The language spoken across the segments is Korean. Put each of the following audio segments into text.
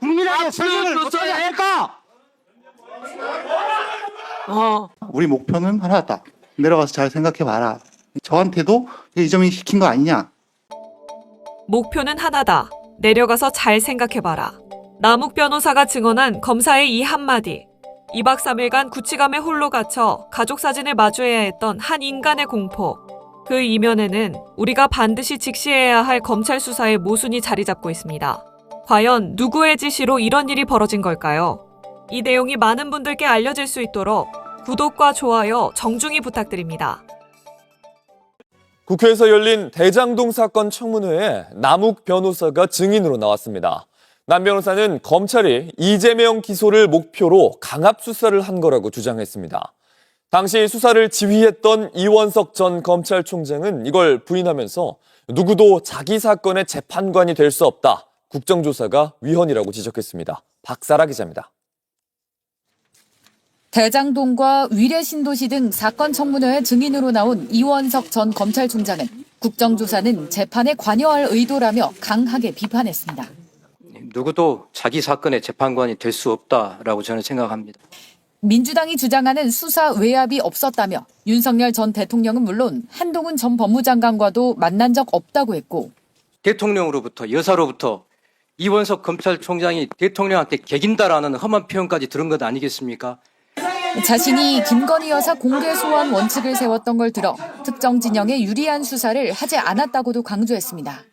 국민에게 설명을 어떻게 할까? 우리 목표는 하나다. 내려가서 잘 생각해봐라. 저한테도 이재명이 시킨 거 아니냐. 목표는 하나다. 내려가서 잘 생각해봐라. 남욱 변호사가 증언한 검사의 이 한마디. 2박 3일간 구치감에 홀로 갇혀 가족 사진을 마주해야 했던 한 인간의 공포. 그 이면에는 우리가 반드시 직시해야 할 검찰 수사의 모순이 자리 잡고 있습니다. 과연 누구의 지시로 이런 일이 벌어진 걸까요? 이 내용이 많은 분들께 알려질 수 있도록 구독과 좋아요 정중히 부탁드립니다. 국회에서 열린 대장동 사건 청문회에 남욱 변호사가 증인으로 나왔습니다. 남 변호사는 검찰이 이재명 기소를 목표로 강압 수사를 한 거라고 주장했습니다. 당시 수사를 지휘했던 이원석 전 검찰총장은 이걸 부인하면서 누구도 자기 사건의 재판관이 될 수 없다. 국정조사가 위헌이라고 지적했습니다. 박사라 기자입니다. 대장동과 위례신도시 등 사건 청문회에 증인으로 나온 이원석 전 검찰총장은 국정조사는 재판에 관여할 의도라며 강하게 비판했습니다. 누구도 자기 사건의 재판관이 될 수 없다라고 저는 생각합니다. 민주당이 주장하는 수사 외압이 없었다며 윤석열 전 대통령은 물론 한동훈 전 법무장관과도 만난 적 없다고 했고 대통령으로부터 여사로부터 이원석 검찰총장이 대통령한테 개긴다라는 험한 표현까지 들은 것 아니겠습니까? 자신이 김건희 여사 공개 소환 원칙을 세웠던 걸 들어 특정 진영에 유리한 수사를 하지 않았다고도 강조했습니다.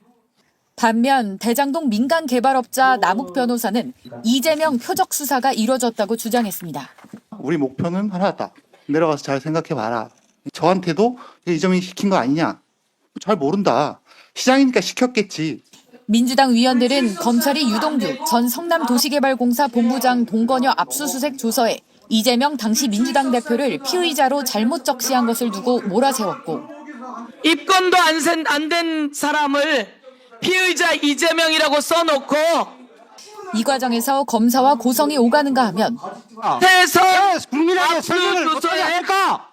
반면 대장동 민간 개발업자 남욱 변호사는 이재명 표적 수사가 이뤄졌다고 주장했습니다. 우리 목표는 하나다. 내려가서 잘 생각해봐라. 저한테도 이재명이 시킨 거 아니냐. 잘 모른다. 시장이니까 시켰겠지. 민주당 위원들은 검찰이 유동규 전 성남도시개발공사 본부장 동건여 압수수색 조서에 이재명 당시 민주당 대표를 피의자로 잘못 적시한 것을 두고 몰아세웠고 입건도 안 된 사람을 피의자 이재명이라고 써놓고 이 과정에서 검사와 고성이 오가는가 하면 해서 국민에게 설명을 어떻게 할까?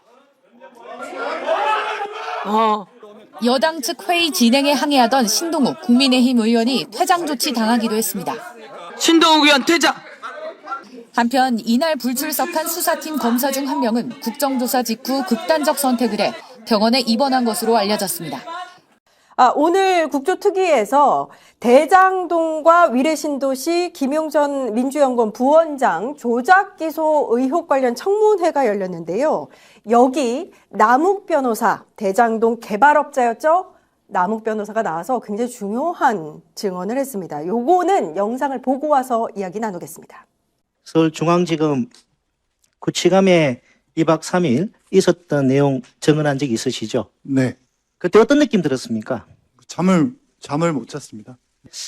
여당 측 회의 진행에 항의하던 신동욱 국민의힘 의원이 퇴장 조치 당하기도 했습니다. 신동욱 의원 퇴장. 한편 이날 불출석한 수사팀 검사 중 한 명은 국정조사 직후 극단적 선택을 해 병원에 입원한 것으로 알려졌습니다. 오늘 국조특위에서 대장동과 위례신도시 김용전 민주연구원 부원장 조작 기소 의혹 관련 청문회가 열렸는데요. 여기 남욱 변호사, 대장동 개발업자였죠? 남욱 변호사가 나와서 굉장히 중요한 증언을 했습니다. 요거는 영상을 보고 와서 이야기 나누겠습니다. 서울중앙지검 구치감에 2박 3일 있었던 내용 증언한 적이 있으시죠? 네. 그때 어떤 느낌 들었습니까? 잠을 못 잤습니다.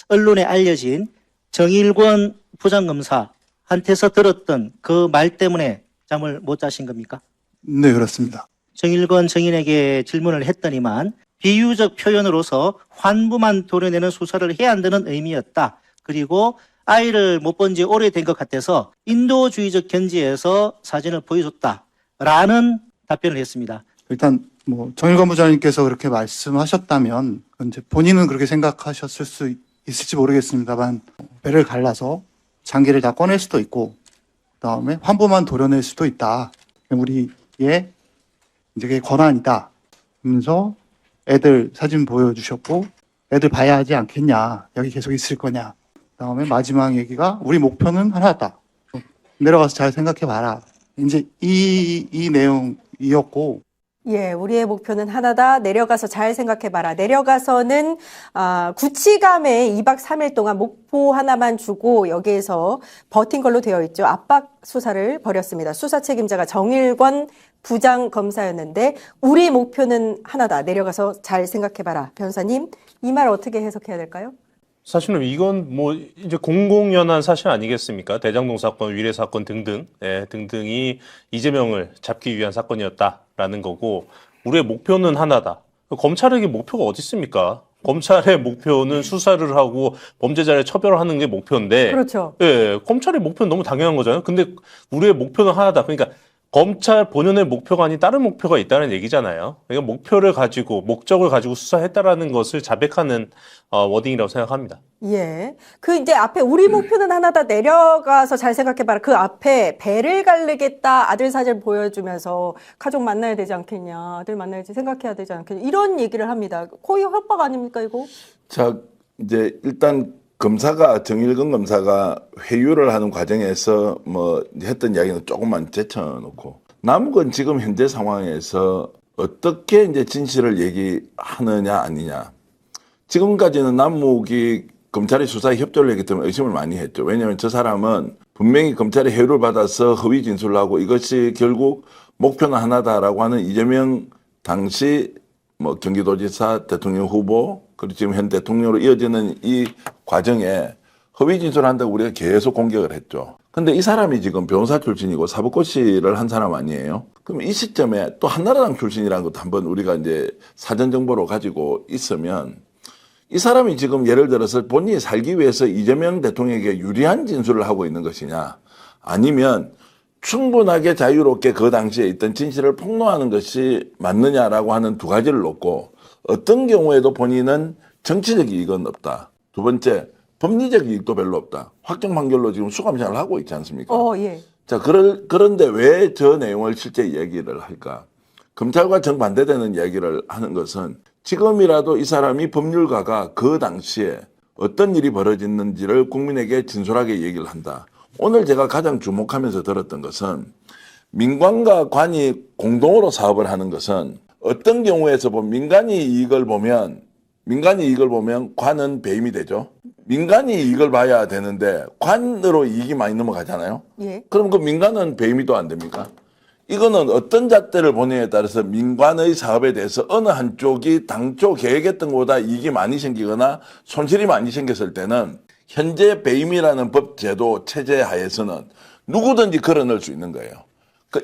언론에 알려진 정일권 부장검사한테서 들었던 그 말 때문에 잠을 못 자신 겁니까? 네, 그렇습니다. 정일권 정인에게 질문을 했더니만 비유적 표현으로서 환부만 도려내는 수사를 해야 한다는 의미였다. 그리고 아이를 못 본 지 오래된 것 같아서 인도주의적 견지에서 사진을 보여줬다라는 답변을 했습니다. 일단 정일관 부장님께서 그렇게 말씀하셨다면 이제 본인은 그렇게 생각하셨을 수 있을지 모르겠습니다만 배를 갈라서 장기를 다 꺼낼 수도 있고 그다음에 환부만 도려낼 수도 있다. 우리의 이제 그게 권한이다. 하면서 애들 사진 보여주셨고 애들 봐야 하지 않겠냐. 여기 계속 있을 거냐. 그다음에 마지막 얘기가 우리 목표는 하나다. 내려가서 잘 생각해봐라. 이제 이 내용이었고 예, 우리의 목표는 하나다. 내려가서 잘 생각해봐라. 내려가서는 구치감에 2박 3일 동안 목포 하나만 주고 여기에서 버틴 걸로 되어 있죠. 압박 수사를 벌였습니다. 수사 책임자가 정일권 부장검사였는데 우리 목표는 하나다. 내려가서 잘 생각해봐라. 변호사님, 이 말 어떻게 해석해야 될까요? 사실은 이건 이제 공공연한 사실 아니겠습니까? 대장동 사건, 위례 사건 등등이 이재명을 잡기 위한 사건이었다라는 거고, 우리의 목표는 하나다. 검찰에게 목표가 어디 있습니까? 검찰의 목표는 수사를 하고 범죄자를 처벌하는 게 목표인데, 그렇죠. 예, 검찰의 목표는 너무 당연한 거잖아요. 근데 우리의 목표는 하나다. 그러니까 검찰 본연의 목표가 아닌 다른 목표가 있다는 얘기잖아요. 그러니까 목표를 가지고 목적을 가지고 수사했다라는 것을 자백하는 워딩이라고 생각합니다. 예. 그 이제 앞에 우리 목표는 하나다 내려가서 잘 생각해봐라. 그 앞에 배를 가르겠다 아들 사진 보여주면서 가족 만나야 되지 않겠냐. 아들 만나야지 생각해야 되지 않겠냐. 이런 얘기를 합니다. 거의 협박 아닙니까 이거? 자, 이제 일단 정일근 검사가 회유를 하는 과정에서 뭐 했던 이야기는 조금만 제쳐놓고 남욱은 지금 현재 상황에서 어떻게 이제 진실을 얘기하느냐 아니냐. 지금까지는 남욱이 검찰의 수사에 협조를 했기 때문에 의심을 많이 했죠. 왜냐하면 저 사람은 분명히 검찰의 회유를 받아서 허위 진술을 하고 이것이 결국 목표는 하나다라고 하는 이재명 당시 뭐 경기도지사 대통령 후보 그리고 지금 현 대통령으로 이어지는 이 과정에 허위 진술을 한다고 우리가 계속 공격을 했죠. 근데 이 사람이 지금 변호사 출신이고 사법고시를 한 사람 아니에요? 그럼 이 시점에 또 한나라당 출신이라는 것도 한번 우리가 이제 사전 정보로 가지고 있으면 이 사람이 지금 예를 들어서 본인이 살기 위해서 이재명 대통령에게 유리한 진술을 하고 있는 것이냐 아니면 충분하게 자유롭게 그 당시에 있던 진실을 폭로하는 것이 맞느냐라고 하는 두 가지를 놓고 어떤 경우에도 본인은 정치적 이익은 없다. 두 번째, 법리적 이익도 별로 없다. 확정 판결로 지금 수감 생활을 하고 있지 않습니까? 예. 자, 그런데 왜 저 내용을 실제 이야기를 할까? 검찰과 정반대되는 이야기를 하는 것은 지금이라도 이 사람이 법률가가 그 당시에 어떤 일이 벌어졌는지를 국민에게 진솔하게 얘기를 한다. 오늘 제가 가장 주목하면서 들었던 것은 민관과 관이 공동으로 사업을 하는 것은 어떤 경우에서 보면 민간이 이익을 보면 관은 배임이 되죠. 민간이 이익을 봐야 되는데 관으로 이익이 많이 넘어가잖아요. 예. 그럼 그 민간은 배임이 또 안 됩니까? 이거는 어떤 잣대를 보느냐에 따라서 민관의 사업에 대해서 어느 한쪽이 당초 계획했던 것보다 이익이 많이 생기거나 손실이 많이 생겼을 때는 현재 배임이라는 법 제도 체제 하에서는 누구든지 걸어 넣을 수 있는 거예요.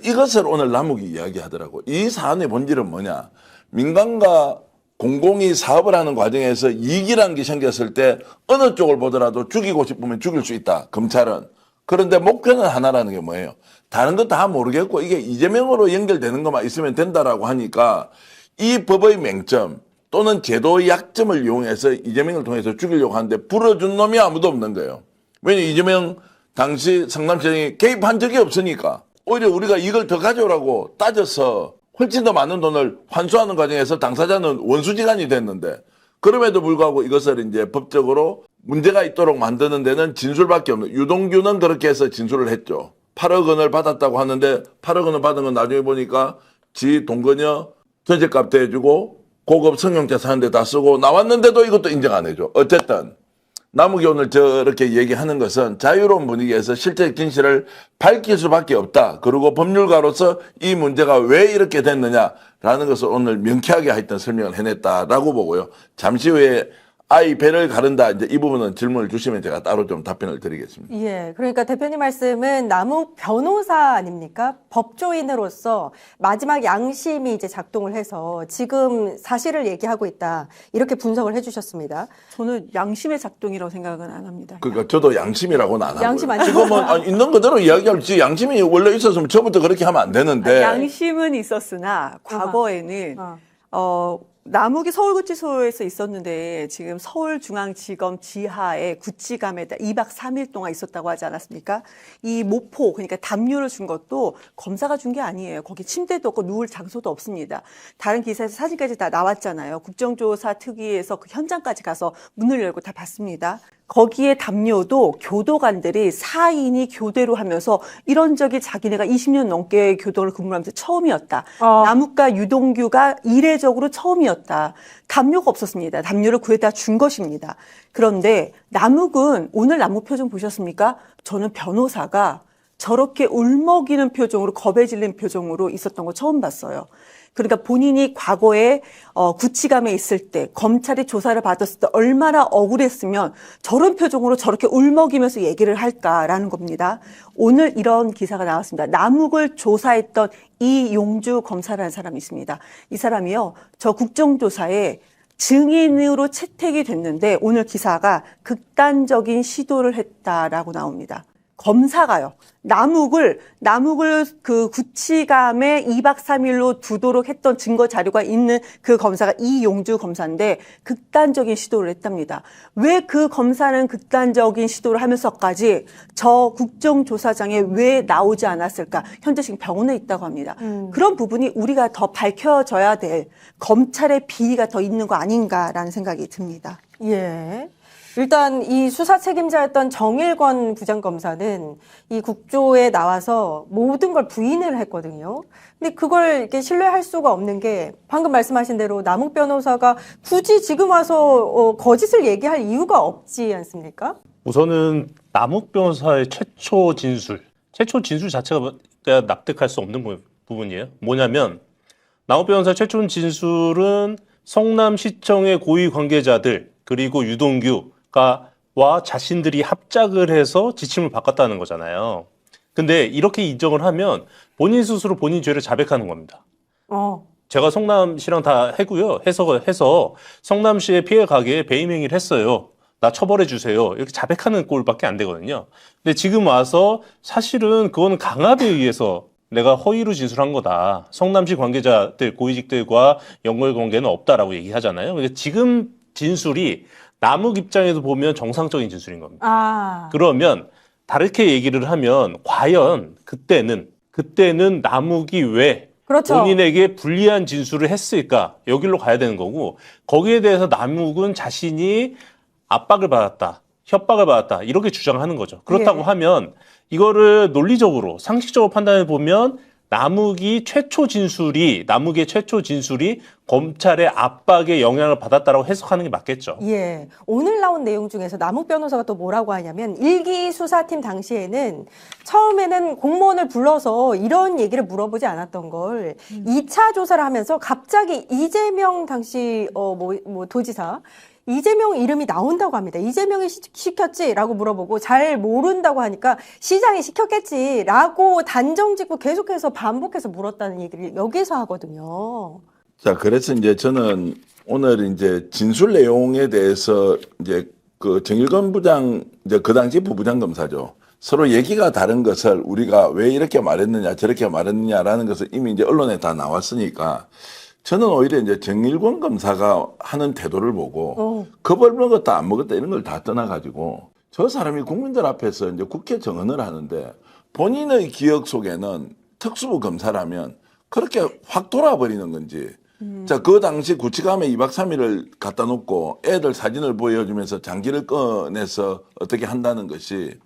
이것을 오늘 남욱이 이야기하더라고. 이 사안의 본질은 뭐냐? 민간과 공공이 사업을 하는 과정에서 이익이라는 게 생겼을 때 어느 쪽을 보더라도 죽이고 싶으면 죽일 수 있다. 검찰은. 그런데 목표는 하나라는 게 뭐예요? 다른 거 다 모르겠고 이게 이재명으로 연결되는 것만 있으면 된다라고 하니까 이 법의 맹점 또는 제도의 약점을 이용해서 이재명을 통해서 죽이려고 하는데 불어준 놈이 아무도 없는 거예요. 왜냐면 이재명 당시 성남시장이 개입한 적이 없으니까 오히려 우리가 이걸 더 가져오라고 따져서 훨씬 더 많은 돈을 환수하는 과정에서 당사자는 원수지간이 됐는데 그럼에도 불구하고 이것을 이제 법적으로 문제가 있도록 만드는 데는 진술밖에 없는 유동규는 그렇게 해서 진술을 했죠. 8억 원을 받았다고 하는데 8억 원을 받은 건 나중에 보니까 지 동거녀 전세값 대주고 고급 성형차 사는 데 다 쓰고 나왔는데도 이것도 인정 안 해줘. 어쨌든 남욱이 오늘 저렇게 얘기하는 것은 자유로운 분위기에서 실제 진실을 밝힐 수밖에 없다. 그리고 법률가로서 이 문제가 왜 이렇게 됐느냐라는 것을 오늘 명쾌하게 하여튼 설명을 해냈다라고 보고요. 잠시 후에 아이 배를 가른다. 이제 이 부분은 질문을 주시면 제가 따로 좀 답변을 드리겠습니다. 예. 그러니까 대표님 말씀은 남욱 변호사 아닙니까? 법조인으로서 마지막 양심이 이제 작동을 해서 지금 사실을 얘기하고 있다. 이렇게 분석을 해주셨습니다. 저는 양심의 작동이라고 생각은 안 합니다. 그러니까 저도 양심이라고는 안 하고요. 양심 아니에요? 지금은 있는 그대로 이야기할지 양심이 원래 있었으면 처음부터 그렇게 하면 안 되는데. 양심은 있었으나 과거에는 남욱이 서울구치소에서 있었는데 지금 서울중앙지검 지하에 구치감에다 2박 3일 동안 있었다고 하지 않았습니까? 이 모포 그러니까 담요를 준 것도 검사가 준 게 아니에요. 거기 침대도 없고 누울 장소도 없습니다. 다른 기사에서 사진까지 다 나왔잖아요. 국정조사 특위에서 그 현장까지 가서 문을 열고 다 봤습니다. 거기에 담요도 교도관들이 4인이 교대로 하면서 이런 적이 자기네가 20년 넘게 교도를 근무하면서 처음이었다. 남욱과 유동규가 이례적으로 처음이었다. 담요가 없었습니다. 담요를 구해다 준 것입니다. 그런데 남욱은 오늘 남욱 표정 보셨습니까? 저는 변호사가 저렇게 울먹이는 표정으로 겁에 질린 표정으로 있었던 거 처음 봤어요. 그러니까 본인이 과거에 구치감에 있을 때 검찰이 조사를 받았을 때 얼마나 억울했으면 저런 표정으로 저렇게 울먹이면서 얘기를 할까라는 겁니다. 오늘 이런 기사가 나왔습니다. 남욱을 조사했던 이용주 검사라는 사람이 있습니다. 이 사람이요. 저 국정조사에 증인으로 채택이 됐는데 오늘 기사가 극단적인 시도를 했다라고 나옵니다. 검사가요. 남욱을 그 구치감에 2박 3일로 두도록 했던 증거 자료가 있는 그 검사가 이용주 검사인데 극단적인 시도를 했답니다. 왜 그 검사는 극단적인 시도를 하면서까지 저 국정조사장에 왜 나오지 않았을까? 현재 지금 병원에 있다고 합니다. 그런 부분이 우리가 더 밝혀져야 될 검찰의 비리가 더 있는 거 아닌가라는 생각이 듭니다. 예. 일단 이 수사 책임자였던 정일권 부장검사는 이 국조에 나와서 모든 걸 부인을 했거든요. 근데 그걸 이렇게 신뢰할 수가 없는 게 방금 말씀하신 대로 남욱 변호사가 굳이 지금 와서 거짓을 얘기할 이유가 없지 않습니까? 우선은 남욱 변호사의 최초 진술 자체가 납득할 수 없는 부분이에요. 뭐냐면 남욱 변호사의 최초 진술은 성남시청의 고위 관계자들 그리고 유동규와 자신들이 합작을 해서 지침을 바꿨다는 거잖아요. 근데 이렇게 인정을 하면 본인 스스로 본인 죄를 자백하는 겁니다. 제가 성남시랑 다 해고요. 해서 성남시의 피해 가게에 배임 행위를 했어요. 나 처벌해 주세요. 이렇게 자백하는 꼴밖에 안 되거든요. 근데 지금 와서 사실은 그거는 강압에 의해서 내가 허위로 진술한 거다. 성남시 관계자들, 고위직들과 연결관계는 없다라고 얘기하잖아요. 근데 지금 진술이 남욱 입장에서 보면 정상적인 진술인 겁니다. 그러면 다르게 얘기를 하면 과연 그때는 남욱이 왜 그렇죠. 본인에게 불리한 진술을 했을까? 여기로 가야 되는 거고 거기에 대해서 남욱은 자신이 압박을 받았다, 협박을 받았다 이렇게 주장하는 거죠. 그렇다고 하면 이거를 논리적으로 상식적으로 판단해 보면 남욱의 최초 진술이 검찰의 압박에 영향을 받았다라고 해석하는 게 맞겠죠. 예. 오늘 나온 내용 중에서 남욱 변호사가 또 뭐라고 하냐면 일기 수사팀 당시에는 처음에는 공무원을 불러서 이런 얘기를 물어보지 않았던 걸 2차 조사를 하면서 갑자기 이재명 당시 도지사 이재명 이름이 나온다고 합니다. 이재명이 시켰지라고 물어보고 잘 모른다고 하니까 시장이 시켰겠지라고 단정 짓고 계속해서 반복해서 물었다는 얘기를 여기서 하거든요. 자, 그래서 이제 저는 오늘 이제 진술 내용에 대해서 이제 그 정일권 부장, 이제 그 당시 부부장 검사죠. 서로 얘기가 다른 것을 우리가 왜 이렇게 말했느냐, 저렇게 말했느냐라는 것을 이미 이제 언론에 다 나왔으니까 저는 오히려 이제 정일권 검사가 하는 태도를 보고 겁을 먹었다, 안 먹었다 이런 걸 다 떠나가지고 저 사람이 국민들 앞에서 이제 국회 정언을 하는데 본인의 기억 속에는 특수부 검사라면 그렇게 확 돌아버리는 건지 자, 그 당시 구치감에 2박 3일을 갖다 놓고 애들 사진을 보여주면서 장기를 꺼내서 어떻게 한다는 것이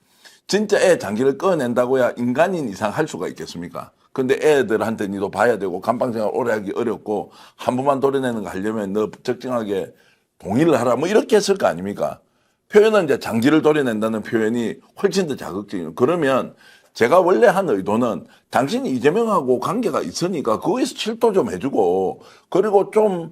진짜 애 장기를 꺼낸다고야 인간인 이상 할 수가 있겠습니까? 근데 애들한테 니도 봐야 되고 감방생활 오래 하기 어렵고 한 번만 도려내는 거 하려면 너 적정하게 동의를 하라 뭐 이렇게 했을 거 아닙니까? 표현은 이제 장기를 도려낸다는 표현이 훨씬 더 자극적이에요. 그러면 제가 원래 한 의도는 당신이 이재명하고 관계가 있으니까 거기서 출도 좀 해주고 그리고 좀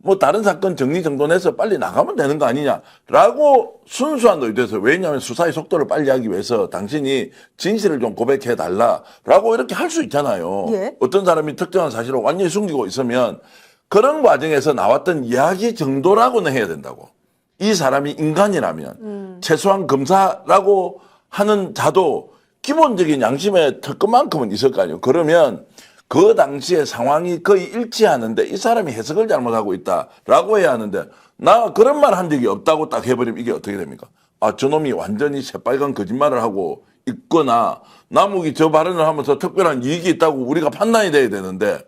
뭐 다른 사건 정리정돈해서 빨리 나가면 되는 거 아니냐라고 순수한 의도에서 왜냐하면 수사의 속도를 빨리 하기 위해서 당신이 진실을 좀 고백해달라라고 이렇게 할 수 있잖아요. 예. 어떤 사람이 특정한 사실을 완전히 숨기고 있으면 그런 과정에서 나왔던 이야기 정도라고는 해야 된다고. 이 사람이 인간이라면 최소한 검사라고 하는 자도 기본적인 양심의 특권만큼은 있을 거 아니에요. 그러면 그 당시의 상황이 거의 일치하는데 이 사람이 해석을 잘못하고 있다라고 해야 하는데 나 그런 말 한 적이 없다고 딱 해버리면 이게 어떻게 됩니까? 아, 저놈이 완전히 새빨간 거짓말을 하고 있거나 남욱이 저 발언을 하면서 특별한 이익이 있다고 우리가 판단이 돼야 되는데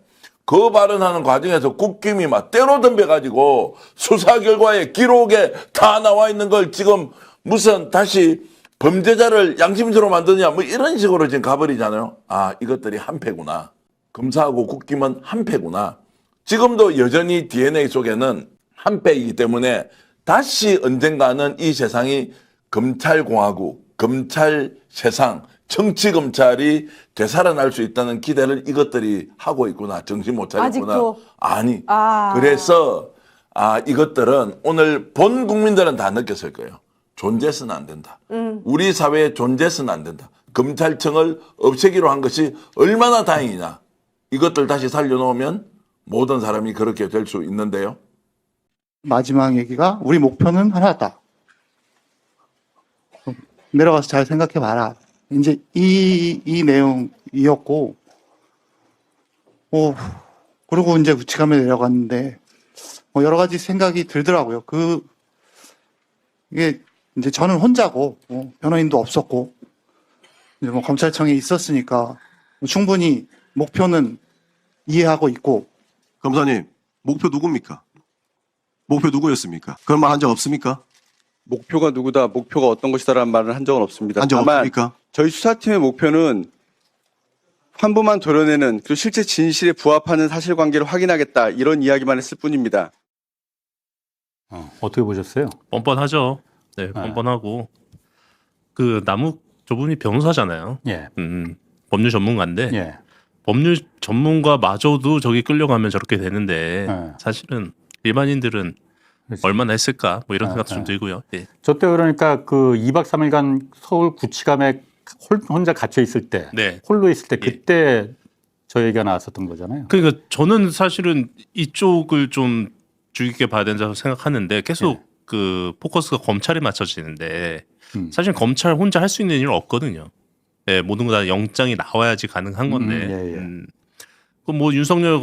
그 발언하는 과정에서 국김이 막 때로 덤벼가지고 수사 결과에 기록에 다 나와 있는 걸 지금 무슨 다시 범죄자를 양심스러워 만드냐 뭐 이런 식으로 지금 가버리잖아요. 아, 이것들이 한패구나. 검사하고 국김은 한패구나. 지금도 여전히 DNA 속에는 한패이기 때문에 다시 언젠가는 이 세상이 검찰공화국, 검찰 세상, 정치검찰이 되살아날 수 있다는 기대를 이것들이 하고 있구나. 정신 못 차렸구나. 아직도? 아니. 그래서 이것들은 오늘 본 국민들은 다 느꼈을 거예요. 존재해서는 안 된다. 우리 사회에 존재해서는 안 된다. 검찰청을 없애기로 한 것이 얼마나 다행이냐. 이것들 다시 살려놓으면 모든 사람이 그렇게 될 수 있는데요. 마지막 얘기가 우리 목표는 하나다. 내려가서 잘 생각해봐라. 이제 이 내용이었고, 그리고 이제 구치감에 내려갔는데, 여러 가지 생각이 들더라고요. 이게 이제 저는 혼자고, 변호인도 없었고, 이제 검찰청에 있었으니까 충분히 목표는 이해하고 있고. 검사님, 목표 누굽니까? 목표 누구였습니까? 그런 말 한 적 없습니까? 목표가 누구다, 목표가 어떤 것이다라는 말을 한 적은 없습니다. 한 적 다만 없습니까? 저희 수사팀의 목표는 환부만 도려내는, 그리고 실제 진실에 부합하는 사실관계를 확인하겠다, 이런 이야기만 했을 뿐입니다. 어떻게 보셨어요? 뻔뻔하죠. 네, 뻔뻔하고. 그 남욱 저분이 변호사잖아요. 예. 법률 전문가인데 예. 법률 전문가마저도 저기 끌려가면 저렇게 되는데 예. 사실은 일반인들은 그렇지. 얼마나 했을까 뭐 이런 생각도 예. 좀 들고요. 예. 저때 그러니까 그 2박 3일간 서울 구치감에 혼자 갇혀 있을 때, 네. 홀로 있을 때 그때 저 얘기가 나왔었던 거잖아요. 그러니까 저는 사실은 이쪽을 좀 주의 깊게 봐야 된다고 생각하는데 계속 그 포커스가 검찰에 맞춰지는데 사실 검찰 혼자 할 수 있는 일은 없거든요. 예, 모든 거 다 영장이 나와야지 가능한 건데. 그 뭐 윤석열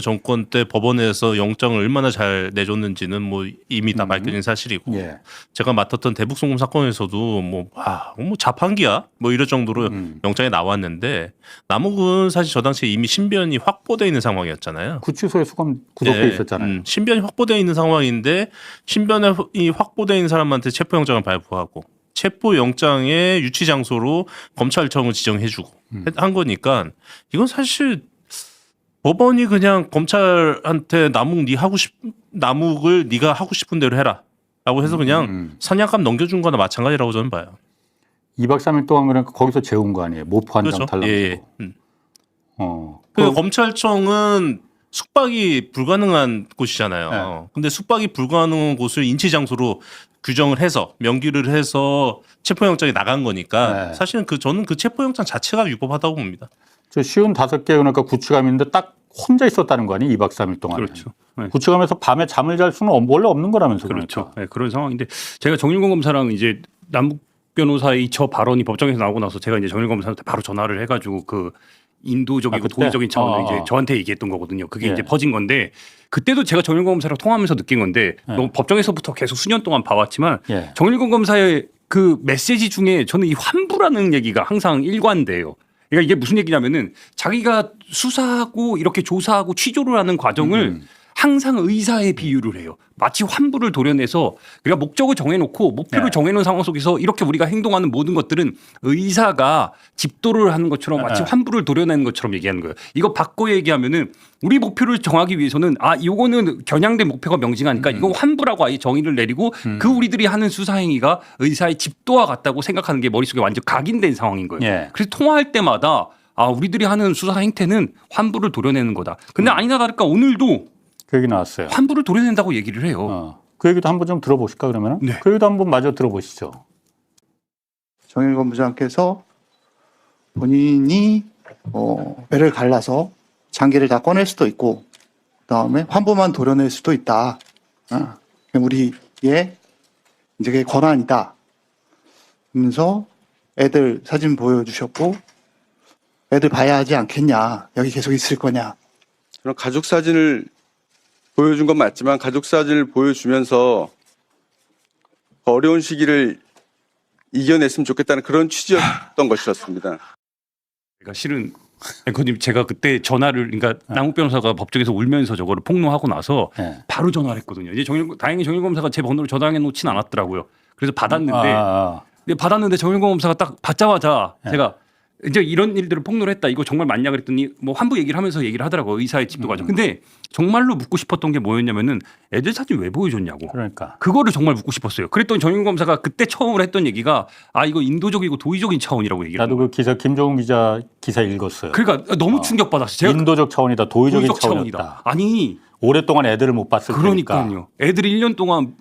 정권 때 법원에서 영장을 얼마나 잘 내줬는지는 뭐 이미 다 밝혀진 사실이고, 제가 맡았던 대북송금 사건에서도 뭐 자판기야 뭐 이럴 정도로 영장이 나왔는데, 남욱은 사실 저 당시에 이미 신변이 확보돼 있는 상황이었잖아요. 구치소에 수감 구속돼 있었잖아요. 신변이 확보돼 있는 상황인데 신변이 확보돼 있는 사람한테 체포영장을 발부하고 체포영장의 유치 장소로 검찰청을 지정해주고 한 거니까, 이건 사실 법원이 그냥 검찰한테 남욱을 네가 하고 싶은 대로 해라라고 해서 그냥 사냥감 넘겨준 거나 마찬가지라고 저는 봐요. 2박 3일 동안 그러니까 거기서 재운 거 아니에요? 모포 한 장 그렇죠. 달라고. 예. 그 검찰청은 숙박이 불가능한 곳이잖아요. 근데 숙박이 불가능한 곳을 인치 장소로 규정을 해서 명기를 해서 체포영장이 나간 거니까 사실은 저는 그 체포영장 자체가 위법하다고 봅니다. 저 55개 그러니까 구치감인데 딱 혼자 있었다는 거 아니에요? 2박 3일 동안. 그렇죠. 네. 구치감에서 밤에 잠을 잘 수는 원래 없는 거라면서요. 그렇죠. 네, 그런 상황인데 제가 정일권 검사랑 이제 남욱 변호사의 저 발언이 법정에서 나오고 나서 제가 이제 정일권 검사한테 바로 전화를 해가지고 그 인도적이고 도의적인 차원을 이제 저한테 얘기했던 거거든요. 그게 이제 퍼진 건데, 그때도 제가 정일권 검사랑 통화하면서 느낀 건데, 너무 법정에서부터 계속 수년 동안 봐왔지만 정일권 검사의 그 메시지 중에 저는 이 환부라는 얘기가 항상 일관돼요. 그러니까 이게 무슨 얘기냐면은 자기가 수사하고 이렇게 조사하고 취조를 하는 과정을 항상 의사에 비유를 해요. 마치 환부를 도려내서 그러니까 목적을 정해놓고 목표를 정해놓은 상황 속에서 이렇게 우리가 행동하는 모든 것들은 의사가 집도를 하는 것처럼 마치 환부를 도려내는 것처럼 얘기하는 거예요. 이거 바꿔 얘기하면은 우리 목표를 정하기 위해서는 요거는 겨냥된 목표가 명징하니까 이거 환부라고 아예 정의를 내리고 그 우리들이 하는 수사 행위가 의사의 집도와 같다고 생각하는 게 머릿속에 완전 각인된 상황인 거예요. 그래서 통화할 때마다 우리들이 하는 수사 행태는 환부를 도려내는 거다. 근데 아니나 다를까 오늘도 그 얘기 나왔어요. 환부를 도려낸다고 얘기를 해요. 그 얘기도 한번 좀 들어보실까 그러면? 네. 그 얘기도 한번 마저 들어보시죠. 정일권 부장께서 본인이 배를 갈라서 장기를 다 꺼낼 수도 있고, 그다음에 환부만 도려낼 수도 있다. 우리의 이제 그게 권한이다. 그러면서 애들 사진 보여주셨고, 애들 봐야 하지 않겠냐? 여기 계속 있을 거냐? 그럼 가족 사진을 보여준 건 맞지만 가족 사진을 보여주면서 어려운 시기를 이겨냈으면 좋겠다는 그런 취지였던 것이었습니다. 그러니까 실은 앵커님 제가 그때 전화를 그러니까 남욱 변호사가 법정에서 울면서 저거를 폭로하고 나서 바로 전화를 했거든요. 이제 다행히 정일권 검사가 제 번호를 저장해 놓진 않았더라고요. 그래서 받았는데 근데 받았는데 정일권 검사가 딱 받자마자 제가 이제 이런 일들을 폭로를 했다. 이거 정말 맞냐 그랬더니 뭐 환부 얘기를 하면서 얘기를 하더라고요. 의사의 집도 과정. 근데 정말로 묻고 싶었던 게 뭐였냐면은 애들 사진 왜 보여줬냐고. 그러니까. 그거를 정말 묻고 싶었어요. 그랬더니 정일권 검사가 그때 처음으로 했던 얘기가 이거 인도적이고 도의적인 차원이라고 얘기를 나도 그 기사 김종훈 기자 기사 읽었어요. 그러니까 너무 충격받았어요. 제가 인도적 차원이다. 도의적인 도의적 차원이다. 차원이다. 아니 오랫동안 애들을 못 봤을 테니까. 그러니까요. 애들이 1년 동안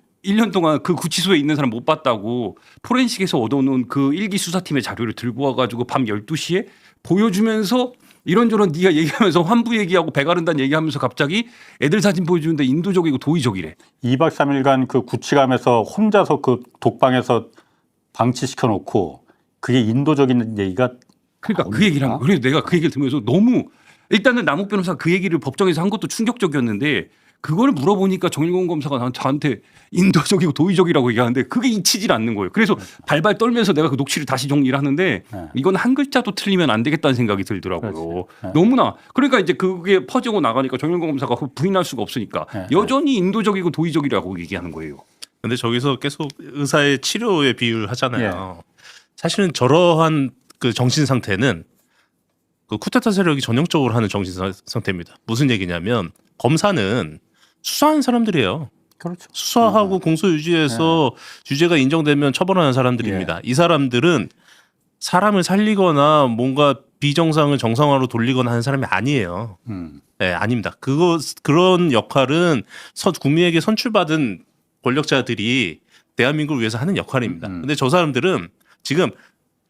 그 구치소에 있는 사람 못 봤다고 포렌식에서 얻어놓은 그 일기 수사팀의 자료를 들고 와가지고 밤 12시에 보여주면서 이런저런 네가 얘기하면서 환부 얘기하고 배 가른다는 얘기하면서 갑자기 애들 사진 보여주는데 인도적이고 도의적이래. 2박 3일간 그 구치감에서 혼자서 그 독방에서 방치시켜 놓고 그게 인도적인 얘기가 그러니까 그 얘기를 한 거예요. 그래서 내가 그 얘기를 들으면서 너무 일단은 남욱 변호사 그 얘기를 법정에서 한 것도 충격적이었는데 그걸 물어보니까 정일공 검사가 저한테 인도적이고 도의적이라고 얘기하는데 그게 잊히질 않는 거예요. 그래서 발발 떨면서 내가 그 녹취를 다시 정리를 하는데 이건 한 글자도 틀리면 안 되겠다는 생각이 들더라고요. 너무나 그러니까 이제 그게 퍼지고 나가니까 정일공 검사가 부인할 수가 없으니까 여전히 인도적이고 도의적이라고 얘기하는 거예요. 근데 저기서 계속 의사의 치료에 비유를 하잖아요. 사실은 저러한 그 정신 상태는 그 쿠데타 세력이 전형적으로 하는 정신 상태입니다. 무슨 얘기냐면 검사는 수사하는 사람들이에요. 그렇죠. 수사하고 공소 유지해서 유죄가 인정되면 처벌하는 사람들입니다. 이 사람들은 사람을 살리거나 뭔가 비정상을 정상화로 돌리거나 하는 사람이 아니에요. 네, 아닙니다. 그런 역할은 국민에게 선출받은 권력자들이 대한민국을 위해서 하는 역할입니다. 근데 저 사람들은 지금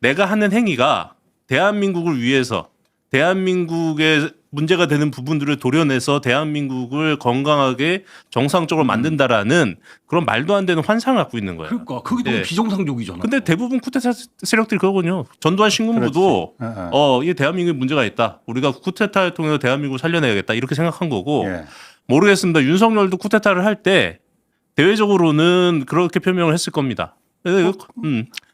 내가 하는 행위가 대한민국을 위해서 대한민국의 문제가 되는 부분들을 도려내서 대한민국을 건강하게 정상적으로 만든다라는 그런 말도 안 되는 환상을 갖고 있는 거예요. 그러니까 그게 너무 비정상적이잖아. 근데 대부분 쿠데타 세력들이 그러거든요. 전두환 신군부도 이게 대한민국에 문제가 있다. 우리가 쿠데타를 통해서 대한민국을 살려내야겠다. 이렇게 생각한 거고 모르겠습니다. 윤석열도 쿠데타를 할 때 대외적으로는 그렇게 표명을 했을 겁니다.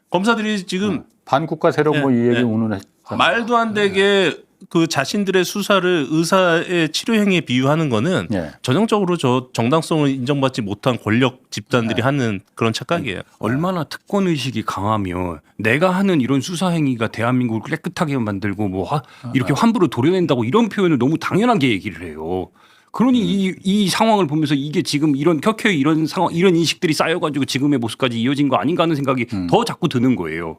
검사들이 지금 반국가 세력 뭐 이 얘기 오늘 말도 안 되게 그 자신들의 수사를 의사의 치료 행위에 비유하는 거는 전형적으로 저 정당성을 인정받지 못한 권력 집단들이 하는 그런 착각이에요. 얼마나 특권 의식이 강하면 내가 하는 이런 수사 행위가 대한민국을 깨끗하게 만들고 뭐 이렇게 환부를 도려낸다고 이런 표현을 너무 당연하게 얘기를 해요. 그러니 이 상황을 보면서 이게 지금 이런 켜켜이 이런 상황 이런 인식들이 쌓여가지고 지금의 모습까지 이어진 거 아닌가 하는 생각이 더 자꾸 드는 거예요.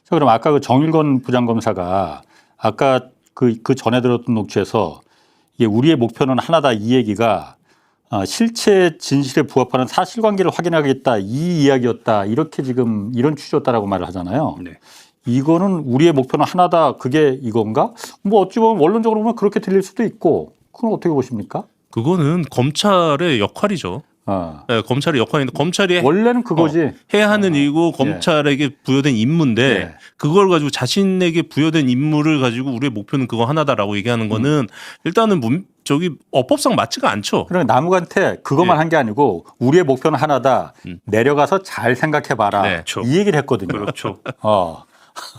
자, 그럼 아까 그 정일건 부장검사가 아까 그 전에 들었던 녹취에서 이게 우리의 목표는 하나다 이 얘기가 실체 진실에 부합하는 사실관계를 확인하겠다 이 이야기였다 이렇게 지금 이런 취지였다라고 말을 하잖아요. 이거는 우리의 목표는 하나다 그게 이건가? 뭐 어찌 보면 원론적으로 보면 그렇게 들릴 수도 있고 그건 어떻게 보십니까? 그거는 검찰의 역할이죠. 네, 검찰의 역할인데 검찰이 원래는 그거지 해야 하는 일이고 검찰에게 부여된 임무인데 그걸 가지고 자신에게 부여된 임무를 가지고 우리의 목표는 그거 하나다라고 얘기하는 거는 일단은 어법상 맞지가 않죠. 그러니까 남욱한테 그것만 한 게 아니고 우리의 목표는 하나다. 내려가서 잘 생각해봐라. 이 얘기를 했거든요. 그렇죠.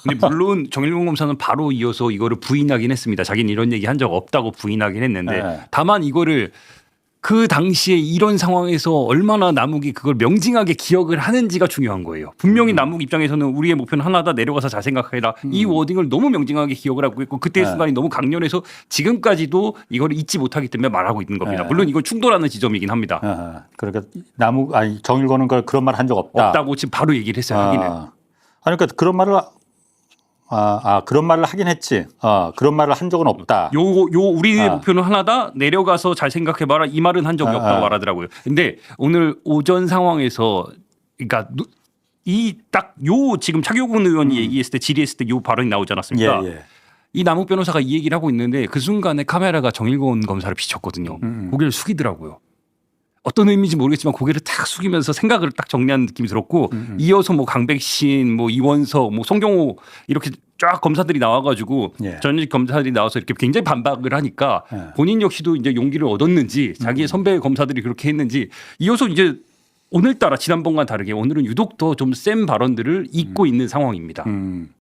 근데 물론 정일공 검사는 바로 이어서 이거를 부인하긴 했습니다. 자기는 이런 얘기 한 적 없다고 부인하긴 했는데 다만 이거를 그 당시에 이런 상황에서 얼마나 남욱이 그걸 명징하게 기억을 하는지가 중요한 거예요. 분명히 남욱 입장에서는 우리의 목표는 하나다 내려가서 잘 생각해라. 이 워딩을 너무 명징하게 기억을 하고 있고 그때의 순간이 너무 강렬해서 지금까지도 이걸 잊지 못하기 때문에 말하고 있는 겁니다. 물론 이건 충돌하는 지점이긴 합니다. 그러니까 정일건은 그런 말 한 적 없다. 없다고 지금 바로 얘기를 했어요. 하기는. 그러니까 그런 말을 그런 말을 하긴 했지. 그런 말을 한 적은 없다. 우리의 목표는 하나다. 내려가서 잘 생각해봐라. 이 말은 한 적이 없다고 말하더라고요. 근데 오늘 오전 상황에서, 그러니까 지금 차교근 의원이 얘기했을 때 질의했을 때 요 발언이 나오지 않았습니까? 이 남욱 변호사가 이 얘기를 하고 있는데 그 순간에 카메라가 정일건 검사를 비쳤거든요. 고개를 숙이더라고요. 어떤 의미인지 모르겠지만 고개를 딱 숙이면서 생각을 딱 정리하는 느낌이 들었고 이어서 뭐 강백신, 뭐 이원석, 뭐 송경호 이렇게 쫙 검사들이 나와가지고 전직 검사들이 나와서 이렇게 굉장히 반박을 하니까 본인 역시도 이제 용기를 얻었는지 자기의 선배 검사들이 그렇게 했는지 이어서 이제 오늘따라 지난번과 다르게 오늘은 유독 더 좀 센 발언들을 잇고 있는 상황입니다.